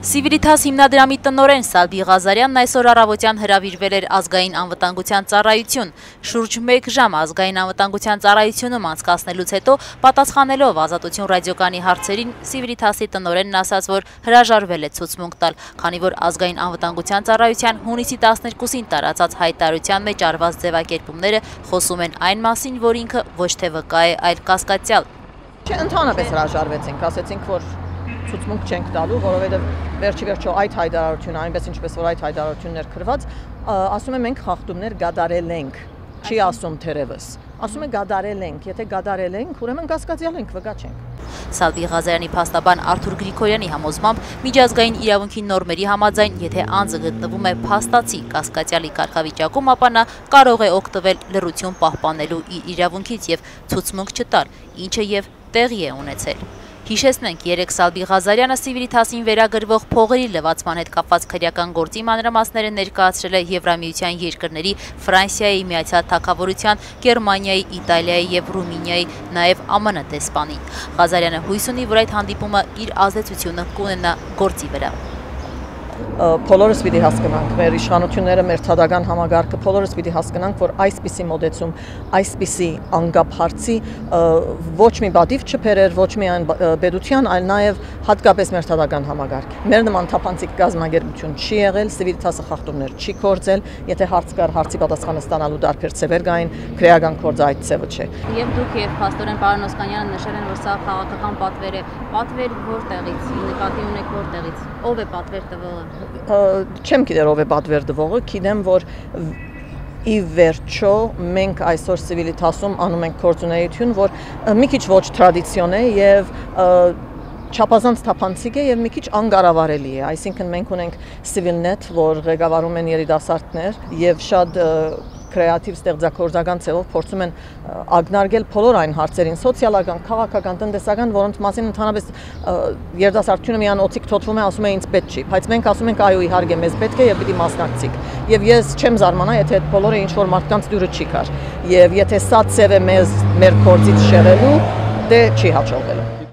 Սիվիրիթաս հիմնադրամի տնօրեն Սալբի Ղազարյանն այսօր առավոտյան հրավիրվել էր ազգային անվտանգության ծառայություն։ Շուրջ 1 ժամ ազգային անվտանգության ծառայությունում անցկացնելուց հետո, պատասխանելով Ազատություն ռադիոկայանի հարցերին, Սիվիրիթասի տնօրենն ասաց, որ հրաժարվել է ցուցմունք տալ, քանի որ ազգային անվտանգության ծառայության հունիսի 12-ին տարածած հայտարարության մեջ արված ձևակերպումները խոսում են այն մասին, որ ինքը ոչ թե վկա է, այլ կասկածյալ։ Ընդհանրապես հրաժարվեցինք, ասեցինք, որ ցուցմունք չենք տալու, որովհետև վերջիվերջո այդ հայտարարությունը, այնպես ինչպես որ այդ հայտարարությունն էր գրված, ասում է մենք խախտումներ կատարել ենք, չի ասում թերևս, ասում է կատարել ենք, եթե կատարել ենք, ուրեմն կասկածյալ ենք, վկա չենք։ Սալբի Ղազարյանի փաստաբան Արթուր Գրիգորյանի համոզմամբ միջազգային իրավունքի նորմերի համաձայն, եթե անձը գտնվում է փաստացի կասկածյալի կարգավիճակում, ապա նա կարող է օգտվել լռություն պահպանելու իր իրավունքից եւ ցուցմունք չտալ, ինչը եւ տեղի է ունեցել։ Հիշեցնենք, երեկ Սալբի Ղազարյանը Սիվիրիթասին վերագրվող փողերի լվացման հետ կապված քրեական գործի մանրամասները ներկայացրել է Եվրամիության երկրների Ֆրանսիայի, Միացյալ Թագավորության, Գերմանիայի, Իտալիայի եւ Ռումինիայի, նաեւ ԱՄՆ դեսպանին։ Ղազարյանը հույս ունի, որ այդ հանդիպումը իր ազդեցությունը կունենա գործի վրա։ Բոլորս պիտի հասկանանք, մեր իշխանությունները, մեր թադական համագարկը, բոլորս պիտի հասկանանք, որ այսպիսի մոդեցում, այսպիսի անկապ հարցի ոչ մի բադիվ չբերեր, ոչ միայն պետության, այլ նաև հատկապես մեր թադական համագարկը։ Մեր նման թափանցիկ կազմակերպություն չի եղել, Սիվիրիթասը խախտումներ չի կործել, եթե հարց կար, հարցի պատասխանը ստանալու տարբեր ձևեր կային, քրեական գործը այդ ձևը չէ։ Եվ դուք եւ փաստորեն պարոն Օսկանյանը նշել են, որ սա քաղաքական պատվեր է։ Պատվեր որտեղից, նկատի ունեք որտեղից, ով է պատվեր տվողը։ Չեմ գիտեր ով է պատվեր տվողը, գիտեմ, որ ի վերջո մենք այսօր Սիվիրիթասում անում ենք գործունեություն, որ մի քիչ ոչ տրադիցիոն է եւ չափազանց թափանցիկ է եւ մի քիչ անկառավարելի է, այսինքն մենք ունենք Civilnet, որ ղեկավարում են երիտասարդներ եւ շատ կրեատիվ ստեղծագործական ձևով փորձում են ակնարկել բոլոր այն հարցերին, սոցիալական, քաղաքական, տնտեսական, որոնց մասին ընդհանրապես երիտասարդությունը միան օծիկ թոթվում է, ասում է ինձ պետք չի, բայց մենք ասում ենք այո իհարկե մեզ պետք է եւ պիտի մասնակցիկ։ Եվ ես չեմ զարմանա, եթե այդ բոլորը ինչ որ մարդկանց դուրը չի կար։ Եվ եթե սա ձև է մեր գործից շեղելու, դե չի հաջողվելու։